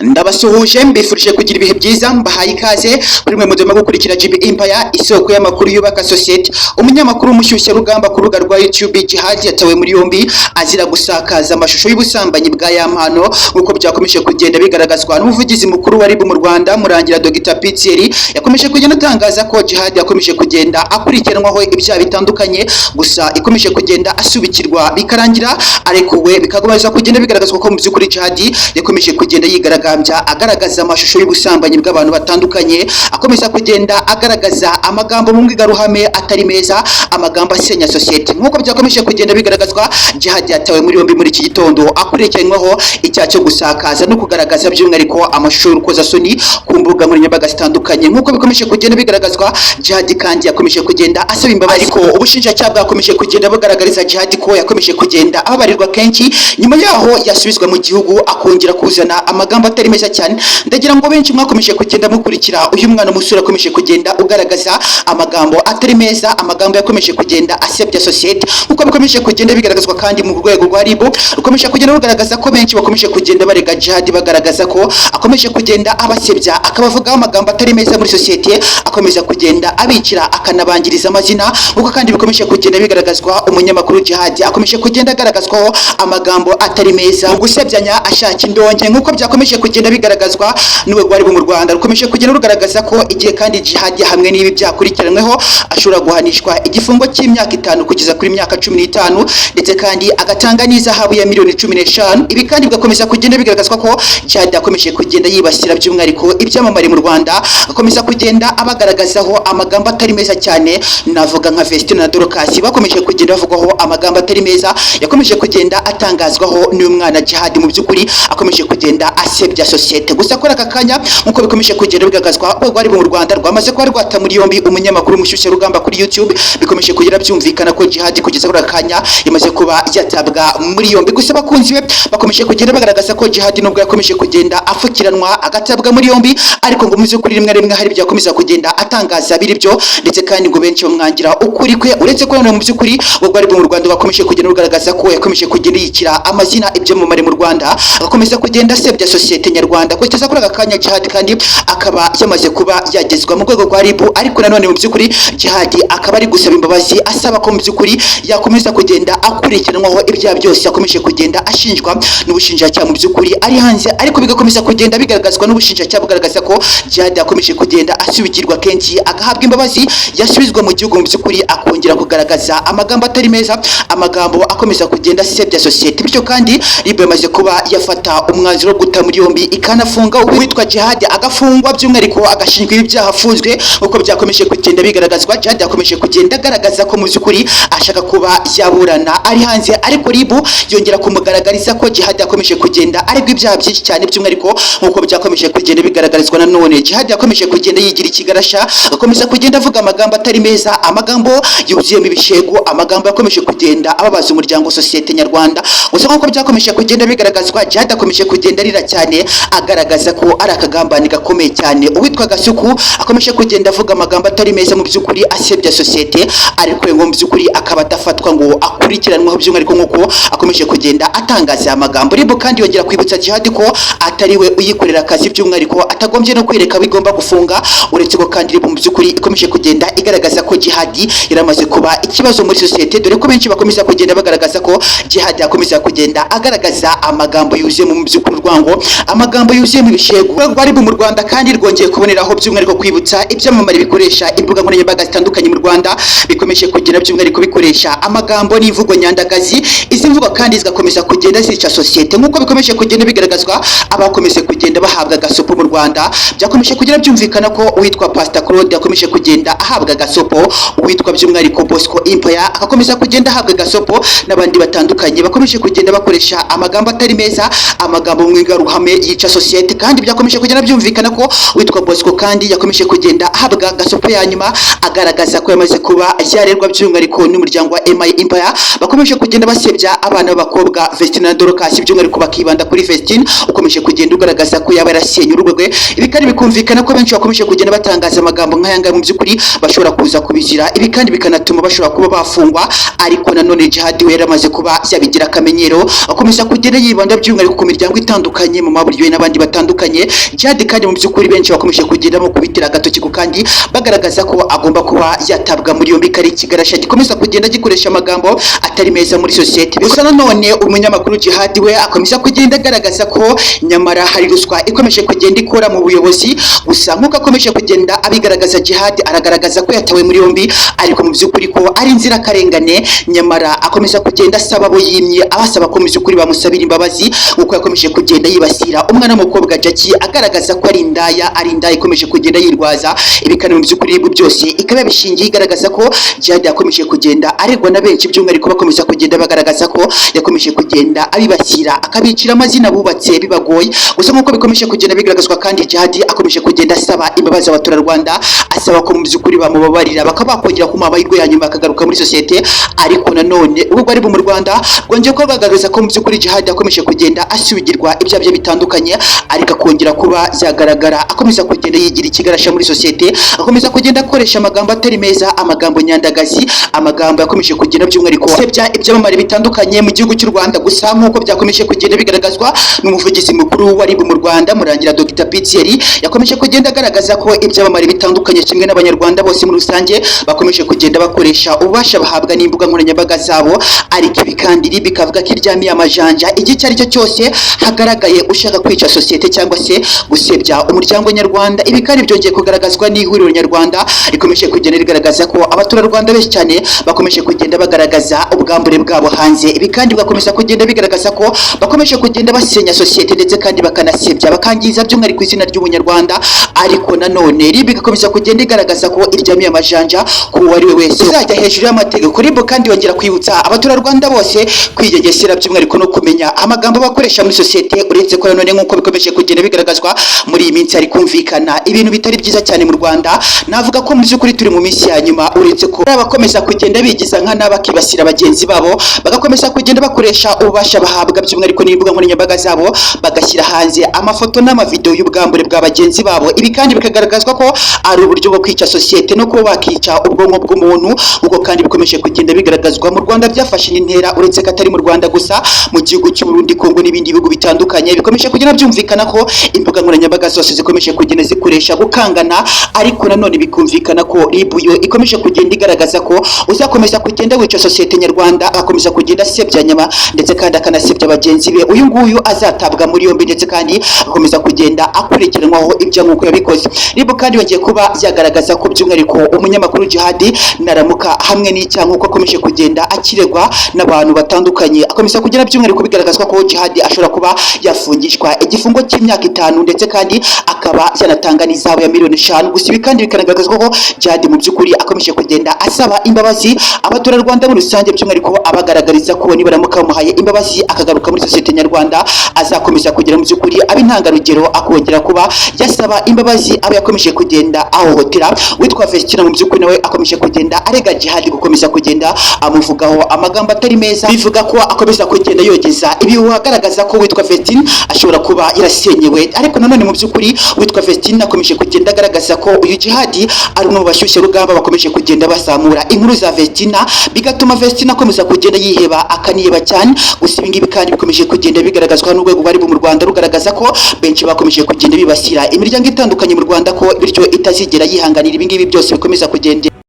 Ndabasuhuje mbifurije kugira ibihe byiza mbahaye ikaze kuri mwe mudema gukurikira GB Empire isoko y'amakuru yubaka society. Umunyamakuru mushyushya rugamba ku rubuga rwa YouTube Jihad yatawe muri yombi azira gusakaza amashusho y'ubusambanyi bwa yampano nkuko byakomeje kugenda bigaragazwa n'umuvugizi mukuru wa RIB mu Rwanda Murangira Dr Pitseri yakomeje kugenda atangaza ko Jihad yakomeje kugenda akurikiranwaho ibyaha bitandukanye gusa ikomeje kugenda asubikirwa bikarangira arekuwe bikakomeza kugenda bigaragazwa ko mu by'ukuri Jihad yakomeje kugenda yigaragaza agaragaza amashusho y'ubusambanyi bw'abantu batandukanye akomeza kugenda agaragaza amagambo mu mbwirwaruhame atari meza, amagambo asenya society nkuko byakomeje kugenda bigaragazwa. Jihad yatawe muri yombi muri iki gitondo akurikiranyweho icyaha cyo gusakaza no kugaragaza by'umwihariko amashusho y'urukozasoni ku mbuga nkoranyambaga zitandukanye nkuko bikomeje kugenda bigaragazwa. Jihad kandi yakomeje kugenda asaba imbabazi ariko ubushinjacyaha bwakomeje kugenda bugaragariza Jihad ko yakomeje kugenda ababarirwa kenshi nyuma yaho yasubizwa mu gihugu akongera kuzana amagambo atari meza cyane. Ndagira ngo benshi mwakomeje kugenda mukurikira uyu mwana musura akomeje kugenda ugaragaza amagambo atari meza, amagambo yakomeje kugenda asebya society nkuko bikomeje kugenda bigaragazwa kandi mu rwego rwa RIB rukomeje kugenda rugaragaza ko benshi bakomeje kugenda barega Jihad bagaragaza ko akomeje kugenda abasebya akabavugaho amagambo atari meza muri society, akomeza kugenda abikira akanabangiriza amazina nkuko kandi bikomeje kugenda bigaragazwa. Umunyamakuru Jihad akomeje kugenda agaragazwaho amagambo atari meza mu gusebyanya ashaka indonke nkuko byakomeje kugenda bigaragazwa n'uwe rwari mu Rwanda rukomeje kugenda rugaragaza ko igihe kandi Jihad hamwe n'ibi byakurikiranweho ashobora guhanishwa igifungo cy'imyaka 5 kugeza kuri imyaka 15 ndetse kandi agatanga n'izahabu ya miliyoni 15. Ibi kandi bigakomeza kugenda bigaragazwa ko Jihad akomeje kugenda yibasira by'umwihariko ibyamamare mu Rwanda, akomeza kugenda abagaragazaho amagambo atari meza cyane. Navuga nka Vestine na Dorcas bakomeje kugenda bavugwaho amagambo atari meza yakomeje kugenda atangazwaho n'uyu mwana Jihad mu by'ukuri akomeje kugenda asebya society. Gusa kora akakanya nkuko bikomeje kugenda bigaragazwa rwari mu Rwanda rwamaze kuba rwata muri yombi umunyamakuru mushyushya rugamba kuri YouTube bikomeje kugera byumvikana ko Jihad kugeza kora akanya yamaze kuba yatabwa muri yombi. Gusa bakunzi be bakomeje kugenda bagaragaza ko Jihad nubwo yakomeje kugenda afukiranwa agatabwa muri yombi ariko ngo muze kuri rimwe hari byakomeza kugenda atangaza biri byo ndetse kandi ngo benshi bamwangira ukuri kwe uretse ko mu by'ukuri rwari mu Rwanda bakomeje kugenda rugaragaza ko yakomeje kugenda yikira amazina ibyamamare mu Rwanda agakomeza kugenda asebya society nyarwanda kugeza kuri akanya Jihad kandi akaba yamaze kuba yagezwa mu rwego rwa RIB ariko nanone mu by'ukuri Jihad akaba ari gusaba imbabazi asaba ko mu by'ukuri yakomeza kugenda akurikiranwaho ibyaha byose yakomeje kugenda ashinjwa n'ubushinjacyaha mu by'ukuri ari hanze ariko bigakomeza kugenda bigaragazwa n'ubushinjacyaha bugaragaza ko Jihad yakomeje kugenda asubikirwa kenshi agahabwa imbabazi yasubizwa mu gihugu mu by'ukuri akongera kugaragaza amagambo atari meza, amagambo akomeza kugenda asebya society. Bityo kandi RIB yamaze kuba yafata umwanzuro wo guta muri yombi ikanafunga uwitwa Jihad agafungwa by'umwihariko agashinjwa ibyaha afunzwe uko byakomeje kugenda bigaragazwa. Jihad yakomeje kugenda agaragaza ko mu by'ukuri ashaka kuba yaburana ari hanze ariko RIB yongera kumugaragariza ko Jihad yakomeje kugenda aregwa ibyaha byinshi cyane by'umwihariko nkuko byakomeje kugenda bigaragarizwa na none. Jihad yakomeje kugenda yigira ikigarasha akomeza kugenda avuga amagambo atari meza, amagambo yuzuyemo ibishego, amagambo yakomeje kugenda ababaza umuryango society nyarwanda. Gusa nkuko byakomeje kugenda bigaragazwa Jihad akomeje kugenda arira cyane agaragaza ko ari akagambane gakomeye cyane. Uwitwa Gasuku akomeje kugenda avuga amagambo atari meza mu by'ukuri asebya society ariko ngo mu by'ukuri akaba atafatwa ngo akurikiranwaho by'umwihariko nkuko akomeje kugenda atangaza amagambo. RIB kandi yongera kwibutsa Jihad ko atari we uyikorera akazi by'umwihariko atagombye no kwireka bigomba gufunga uretse ko kandi RIB mu by'ukuri ikomeje kugenda igaragaza ko Jihad yaramaze kuba ikibazo muri society dore ko benshi bakomeza kugenda bagaragaza ko Jihad yakomeza kugenda agaragaza amagambo yuzuye mu by'ukuri urwango, amagambo yuzuye mu bishego. RIB mu Rwanda kandi rwongeye kuboneraho by'umwihariko kwibutsa ibyamamare bikoresha imbuga nkoranyambaga zitandukanye mu Rwanda bikomeje kugira by'umwihariko bikoresha amagambo n'imvugo nyandagazi. Izi mvugo kandi zigakomeza kugenda zica society nkuko bikomeje kugenda bigaragazwa. Abakomeje kugenda bahabwa gasopo mu Rwanda byakomeje kugira byumvikana ko uwitwa Pastor Claude yakomeje kugenda ahabwa gasopo, uwitwa by'umwihariko Bosco Empire akakomeza kugenda ahabwa gasopo n'abandi batandukanye bakomeje kugenda bakoresha amagambo atari meza, amagambo mu ruhame yica society. Kandi byakomeje kugenda byumvikana ko witwa Bosco kandi yakomeje kugenda ahabwa gasopo ya nyuma agaragaza ko yamaze kuba yarerwa by'umwihariko n'umuryango wa MI Empire bakomeje kugenda basebya abana b'abakobwa Vestine na Dorcas by'umwihariko bakibanda kuri Vestine ukomeje kugenda ugaragaza ko yaba yarasenye urugo rwe. Ibi kandi bikumvikana ko benshi bakomeje kugenda batangaza amagambo nk'ayanga mu by'ukuri bashobora kuza kubizira. Ibi kandi bikanatuma bashobora kuba bafungwa ariko nanone Jihad we yaramaze kuba yabigira akamenyero akomeza kugenda yibanda by'umwihariko ku miryango itandukanye mu maboko buryohe n'abandi batandukanye. Jihad kandi mu by'ukuri benshi bakomeje kugenda kubitira agatoki ku kandi bagaragaza ko agomba kuba yatabwa muri yombi, kari kigarasha gikomeza kugenda gikoresha amagambo atari meza muri societe. Gusa nanone umunyamakuru Jihad we akomeza kugenda agaragaza ko nyamara hari ruswa ikomeje kugenda ikora mu buyobozi. Gusa nk'uko akomeje kugenda abigaragaza, Jihad aragaragaza ko yatawe muri yombi ariko mu by'ukuri ko ari inzirakarengane. Nyamara akomeza kugenda asaba abo yimye, abasaba ko mu by'ukuri bamusabira imbabazi kuko yakomeje kugenda yibasira umwana w'umukobwa Jackie, agaragaza ko ari indaya ikomeje kugenda yirwaza. Ibi kandi mu by'ukuri byose ikaba bishingiye igaragaza ko Jihad yakomeje kugenda aregwa na benshi, by'umwihariko bakomeza kugenda bagaragaza ko yakomeje kugenda abibasira akabicira amazina bubatse bibagoye. Gusa nk'uko bikomeje kugenda bigaragazwa kandi, Jihad akomeje kugenda asaba imbabazi abaturarwanda, asaba ko mu by'ukuri bamubabarira bakaba bakongera ku mahirwe ya nyuma akagaruka muri societe. Ariko nanone ubwo ari mu Rwanda rwongeye ko bagaragaza ko mu by'ukuri Jihad akomeje kugenda asubigirwa ibya bye bitandukanye, ariko akongera kuba yagaragara akomeza kugenda yigira ikigarasha muri societe, akomeza kugenda akoresha amagambo atari meza, amagambo nyandagazi, amagambo yakomeje kugenda by'umwihariko sebya ibyamamare bitandukanye mu gihugu cy'u Rwanda. Gusa nk'uko byakomeje kugenda bigaragazwa n'umuvugizi mukuru wa RIB mu Rwanda Murangira Dr Pitieri, yakomeje kugenda agaragaza ko ibyamamare bitandukanye kimwe n'abanyarwanda bose muri rusange bakomeje kugenda bakoresha ububasha bahabwa n'imbuga nkoranyambaga zabo. Ariko ibi kandi RIB ikavuga ko iryamiye amajanja igihe icyo ari cyo cyose hagaragaye ushaka kwica societe cyangwa se gusebya umuryango nyarwanda. Ibi kandi byongeye kugaragazwa n'ihuriro nyarwanda rikomeje kugenda rigaragaza ko abaturarwanda benshi cyane bakomeje kugenda bagaragaza ubwambure bwabo hanze. Ibi kandi bakomeza kugenda bigaragaza ko bakomeje kugenda basenya societe ndetse kandi bakanasebya bakangiza by'umwihariko izina ry'ubunyarwanda. Ariko nanone RIB igakomeza kugenda igaragaza ko iryamiye amajanja ku uwo ari we wese uzajya hejuru y'amategeko. RIB kandi yongera kwibutsa abaturarwanda bose kwigengesera by'umwihariko no kumenya amagambo bakoresha muri societe, uretse ko nanone nk'uko bikomeje kugenda bigaragazwa muri iyi minsi hari kumvikana ibintu bitari byiza cyane mu Rwanda. Navuga ko mu by'ukuri turi mu minsi ya nyuma, uretse ko abakomeza kugenda bigiza nkana bakibasira bagenzi babo, bagakomeza kugenda bakoresha ububasha bahabwa by'umwihariko n'imbuga nkoranyambaga zabo, bagashyira hanze amafoto n'amavideo y'ubwambure bwa bagenzi babo. Ibi kandi bikagaragazwa ko ari uburyo bwo kwica societe no kuba bakica ubwonko bw'umuntu. Ubwo kandi bikomeje kugenda bigaragazwa mu Rwanda byafashe intera, uretse ko atari mu Rwanda gusa, mu gihugu cy'u Burundi, Kongo n'ibindi bihugu bitandukanye bikomeje kugenda byumvikana ko imbuga nkoranyambaga zose zikomeje kugenda zikoresha gukangana. Ariko nanone bikumvikana ko RIB yo ikomeje kugenda igaragaza ko uzakomeza kugenda wica societe nyarwanda, akomeza kugenda asebya nyama ndetse kandi akanasebya bagenzi be, uyu nguyu azatabwa muri yombi ndetse kandi akomeza kugenda akurikiranwaho ibyo nk'uko yabikoze. RIB kandi yongeye kuba yagaragaza ko by'umwihariko umunyamakuru Jihad naramuka hamwe n'icyaha nk'uko akomeje kugenda akiregwa n'abantu batandukanye, akomeza kugera by'umwihariko bigaragazwa ko Jihad ashobora kuba yafungishwa igifungo cy'imyaka 5 ndetse kandi akaba yanatanga n'izahabu ya miliyoni 5. Gusa ibi kandi bikagaragazwa ko Jihad mu by'ukuri akomeje kugenda asaba imbabazi abaturarwanda muri rusange, by'umwihariko abagaragariza ko nibaramuka bamuhaye imbabazi akagaruka muri societe nyarwanda azakomeza kugira mu by'ukuri ab'intangarugero, akongera kuba yasaba imbabazi abo yakomeje kugenda ahohotera. Witwa Vestina mu by'ukuri nawe akomeje kugenda arega Jihad gukomeza kugenda amuvugaho amagambo atari meza, bivuga ko akomeza kugenda yogeza ibi uhagaragaza ko witwa Vestina ashobora kuba yarasenyewe. Ariko nanone mu by'ukuri witwa Vestina akomeje kugenda agaragaza ko uyu Jihad ari umwe mu bashyushye rugamba bakomeje kugenda bazamura inkuru za Vestina, bigatuma Vestina akomeza kugenda yiheba akaniheba cyane. Gusa ibi ngibi kandi bikomeje kugenda bigaragazwa n'urwego bari mu Rwanda rugaragaza ko benshi bakomeje kugenda bibasira imiryango itandukanye mu Rwanda, ko bityo itazigera yihanganira ibi ngibi byose bikomeza kugenda